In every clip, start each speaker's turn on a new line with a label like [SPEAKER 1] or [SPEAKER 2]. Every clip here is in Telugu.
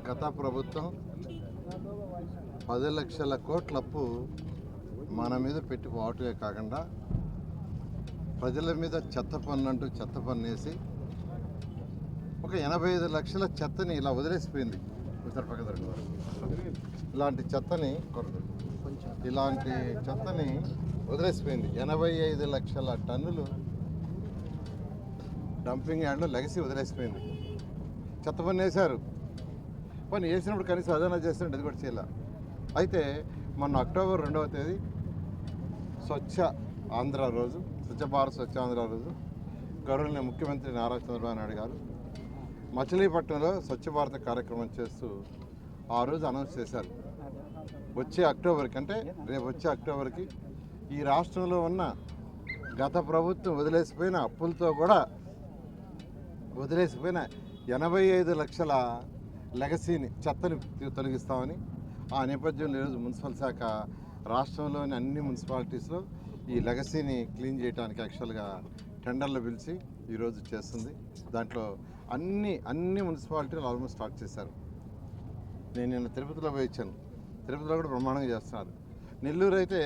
[SPEAKER 1] గత ప్రభుత్వం 10 లక్షల కోట్ల అప్పు మన మీద పెట్టి పోవటమే కాకుండా ప్రజల మీద చెత్త పన్ను అంటూ చెత్త పన్ను వేసి ఒక 85 లక్షల చెత్తని ఇలా వదిలేసిపోయింది. ఇలాంటి చెత్తని వదిలేసిపోయింది. 85 లక్షల టన్నులు డంపింగ్ యార్డ్లో లెగసీ వదిలేసిపోయింది. చెత్త పన్ను వేశారు. పని వేసినప్పుడు కనీసం అదనా చేస్తుంటే అది కూడా చేయాల. అయితే మొన్న అక్టోబర్ 2వ తేదీ స్వచ్ఛ ఆంధ్ర రోజు, స్వచ్ఛ భారత్ స్వచ్ఛ ఆంధ్ర రోజు గౌరవనీయ ముఖ్యమంత్రి నారా చంద్రబాబు నాయుడు గారు మచిలీపట్నంలో స్వచ్ఛ భారత్ కార్యక్రమం చేస్తూ ఆ రోజు అనౌన్స్ చేశారు. వచ్చే అక్టోబర్కి, అంటే రేపు వచ్చే అక్టోబర్కి ఈ రాష్ట్రంలో ఉన్న గత ప్రభుత్వం వదిలేసిపోయిన అప్పులతో కూడా వదిలేసిపోయిన 85 లక్షల లెగసీని, చెత్తని తొలగిస్తామని ఆ నేపథ్యంలో ఈరోజు మున్సిపల్ శాఖ రాష్ట్రంలోని అన్ని మున్సిపాలిటీస్లో ఈ లెగసీని క్లీన్ చేయడానికి యాక్చువల్గా టెండర్లు పిలిచి ఈరోజు చేస్తుంది. దాంట్లో అన్ని మున్సిపాలిటీలు ఆల్మోస్ట్ స్టార్ట్ చేశారు. నేను నిన్న తిరుపతిలో పోయి ఇచ్చాను. తిరుపతిలో కూడా బ్రహ్మాండంగా చేస్తున్నారు. నెల్లూరు అయితే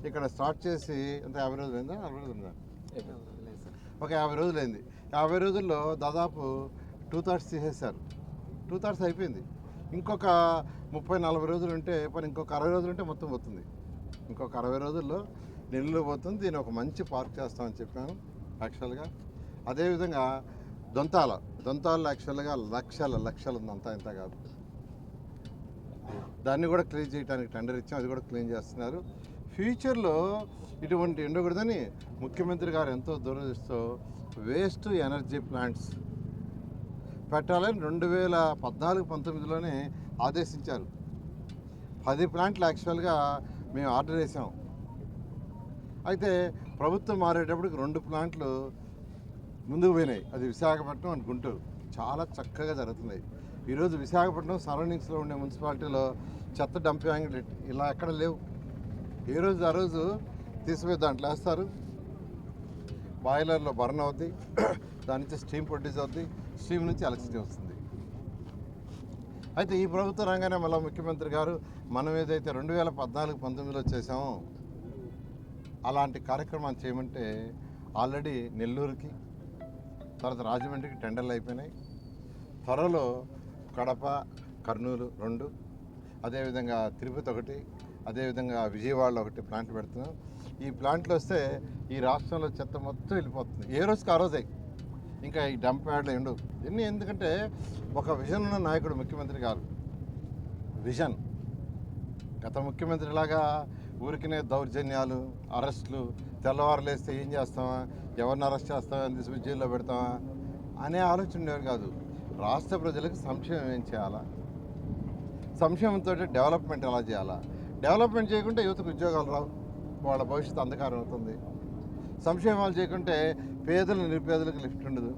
[SPEAKER 1] ఇక్కడ స్టార్ట్ చేసి అంత 50 రోజులు అయిందా, 40 రోజులు ఉందా? ఒక 50 రోజులు అయింది. 50 రోజుల్లో దాదాపు 2/3 తీసేశారు. 2/3 అయిపోయింది. ఇంకొక 30-40 రోజులు ఉంటే పని, ఇంకొక 60 రోజులు ఉంటే మొత్తం పోతుంది. ఇంకొక 60 రోజుల్లో నెల్లూరు పోతుంది. దీన్ని ఒక మంచి పార్క్ చేస్తామని చెప్పాను యాక్చువల్గా. అదేవిధంగా దొంతాల్లో యాక్చువల్గా లక్షలు ఉంది, అంతా ఇంత కాదు. దాన్ని కూడా క్లీన్ చేయడానికి టెండర్ ఇచ్చాం. అది కూడా క్లీన్ చేస్తున్నారు. ఫ్యూచర్లో ఇటువంటి ఉండకూడదని ముఖ్యమంత్రి గారు ఎంతో దూరదృష్టితో వేస్ట్ ఎనర్జీ ప్లాంట్స్ పెట్టాలని 2014-19లోనే ఆదేశించారు. 10 ప్లాంట్లు యాక్చువల్గా మేము ఆర్డర్ చేసాం. అయితే ప్రభుత్వం మారేటప్పటికి 2 ప్లాంట్లు ముందుకు పోయినాయి. అది విశాఖపట్నం అండ్ గుంటూరు. చాలా చక్కగా జరుగుతున్నాయి. ఈరోజు విశాఖపట్నం సరౌండింగ్స్లో ఉండే మున్సిపాలిటీలో చెత్త డంపింగ్ ఇలా ఎక్కడ లేవు. ఏ రోజు ఆ రోజు తీసిపోయి దాంట్లో వేస్తారు. బాయిలర్లో బర్న్ అవుద్ది, దాని నుంచి స్టీమ్ ప్రొడ్యూస్ అవుద్ది, స్టీమ్ నుంచి ఎలక్ట్రిసిటీ వస్తుంది. అయితే ఈ ప్రభుత్వ రంగానే మళ్ళీ ముఖ్యమంత్రి గారు మనం ఏదైతే 2014-19లో చేసామో అలాంటి కార్యక్రమాలు చేయమంటే ఆల్రెడీ నెల్లూరుకి, తర్వాత రాజమండ్రికి టెండర్లు అయిపోయినాయి. త్వరలో కడప, కర్నూలు 2, అదేవిధంగా తిరుపతి 1, అదేవిధంగా విజయవాడలో 1 ప్లాంట్ పెడుతున్నాం. ఈ ప్లాంట్లు వస్తే ఈ రాష్ట్రంలో చెత్త మొత్తం వెళ్ళిపోతుంది. ఏ రోజుకి ఆ రోజే. ఇంకా ఈ డంప్ యార్డ్లు ఉండవు. ఇవన్నీ ఎందుకంటే ఒక విజన్ ఉన్న నాయకుడు ముఖ్యమంత్రి గారు. విజన్. గత ముఖ్యమంత్రిలాగా ఊరికినే దౌర్జన్యాలు, అరెస్టులు, తెల్లవారులు వేస్తే ఏం చేస్తామా, ఎవరిని అరెస్ట్ చేస్తామా, తీసుకుని జైల్లో పెడతామా అనే ఆలోచన ఉండేవారు కాదు. రాష్ట్ర ప్రజలకు సంక్షేమం ఏం చేయాలా, సంక్షేమంతో డెవలప్మెంట్ ఎలా చేయాలా, డెవలప్మెంట్ చేయకుంటే యువతకు ఉద్యోగాలు రావు, వాళ్ళ భవిష్యత్తు అంధకారం అవుతుంది. సంక్షేమాలు చేయకుంటే పేదలు నిరుపేదలకు లిఫ్ట్ ఉండదు.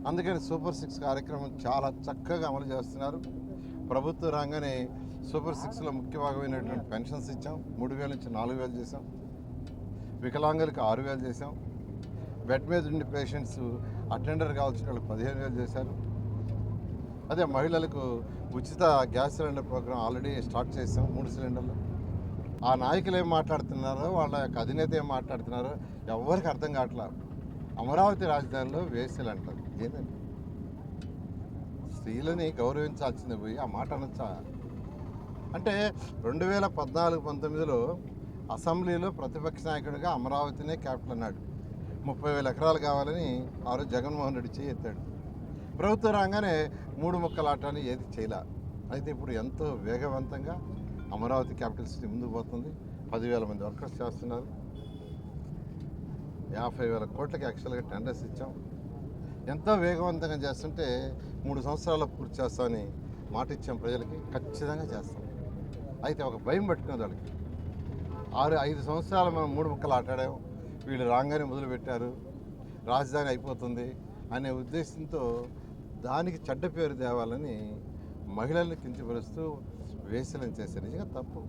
[SPEAKER 1] అందుకని సూపర్ 6 కార్యక్రమం చాలా చక్కగా అమలు చేస్తున్నారు. ప్రభుత్వ రంగానే సూపర్ 6లో ముఖ్య భాగమైనటువంటి పెన్షన్స్ ఇచ్చాం. 3,000 నుంచి 4,000 చేసాం. వికలాంగులకు 6,000 చేసాం. బెడ్ మీద ఉండి పేషెంట్స్ అటెండర్ కావాల్సిన వాళ్ళకి 15,000 చేశారు. అదే మహిళలకు ఉచిత gas cylinder programme already start చేసాం. 3 సిలిండర్లు. ఆ నాయకులు ఏం మాట్లాడుతున్నారో, వాళ్ళ యొక్క అధినేత ఏం మాట్లాడుతున్నారో ఎవరికి అర్థం కావట్లేదు. అమరావతి రాజధానిలో వేసలు అంటారు. ఏంటండి, స్త్రీలని గౌరవించాల్సింది పోయి ఆ మాట అనొచ్చా? అంటే 2014-19లో అసెంబ్లీలో ప్రతిపక్ష నాయకుడిగా అమరావతినే క్యాపిటల్ అన్నాడు. 30,000 ఎకరాలు కావాలని ఆ రోజు జగన్మోహన్ రెడ్డి చేయి ఎత్తాడు. ప్రభుత్వ రంగానే 3 ముక్కలాటని ఏది చేయలే. అయితే ఇప్పుడు ఎంతో వేగవంతంగా అమరావతి క్యాపిటల్ సిటీ ముందుకు పోతుంది. 10,000 మంది వర్కర్స్ చేస్తున్నారు. 50,000 కోట్లకి యాక్చువల్గా టెండర్స్ ఇచ్చాం. ఎంతో వేగవంతంగా చేస్తుంటే 3 సంవత్సరాల్లో పూర్తి చేస్తామని మాట ఇచ్చాం ప్రజలకి. ఖచ్చితంగా చేస్తాం. అయితే ఒక భయం పట్టుకున్నది వాళ్ళకి. 5 సంవత్సరాలు మనం 3 ముక్కలు ఆటాడాం, వీళ్ళు రాగానే మొదలుపెట్టారు, రాజధాని అయిపోతుంది అనే ఉద్దేశంతో దానికి చెడ్డ పేరు తేవాలని మహిళల్ని కించపరుస్తూ వేసలను చేశారు. నిజంగా తప్పు.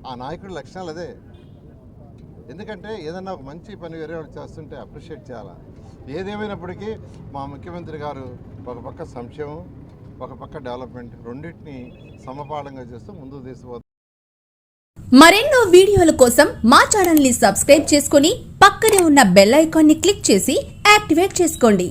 [SPEAKER 1] ఆ నాయకుడి లక్షణాలు అదే. ఎందుకంటే ఏదైనా ఒక మంచి పని వేరే వాళ్ళు చేస్తుంటే అప్రిషియేట్ చేయాలి. ఏదేమైనప్పటికీ మా ముఖ్యమంత్రి గారు ఒక పక్క సంక్షేమం, ఒక పక్క డెవలప్మెంట్ రెండింటిని సమపాలంగా చేస్తూ ముందుకు తీసుకుపోతారు.
[SPEAKER 2] మరెన్నో వీడియోల కోసం మా ఛానల్ ని సబ్స్క్రైబ్ చేసుకొని పక్కనే ఉన్న బెల్ ఐకాన్ ని క్లిక్ చేసి యాక్టివేట్ చేసుకోండి.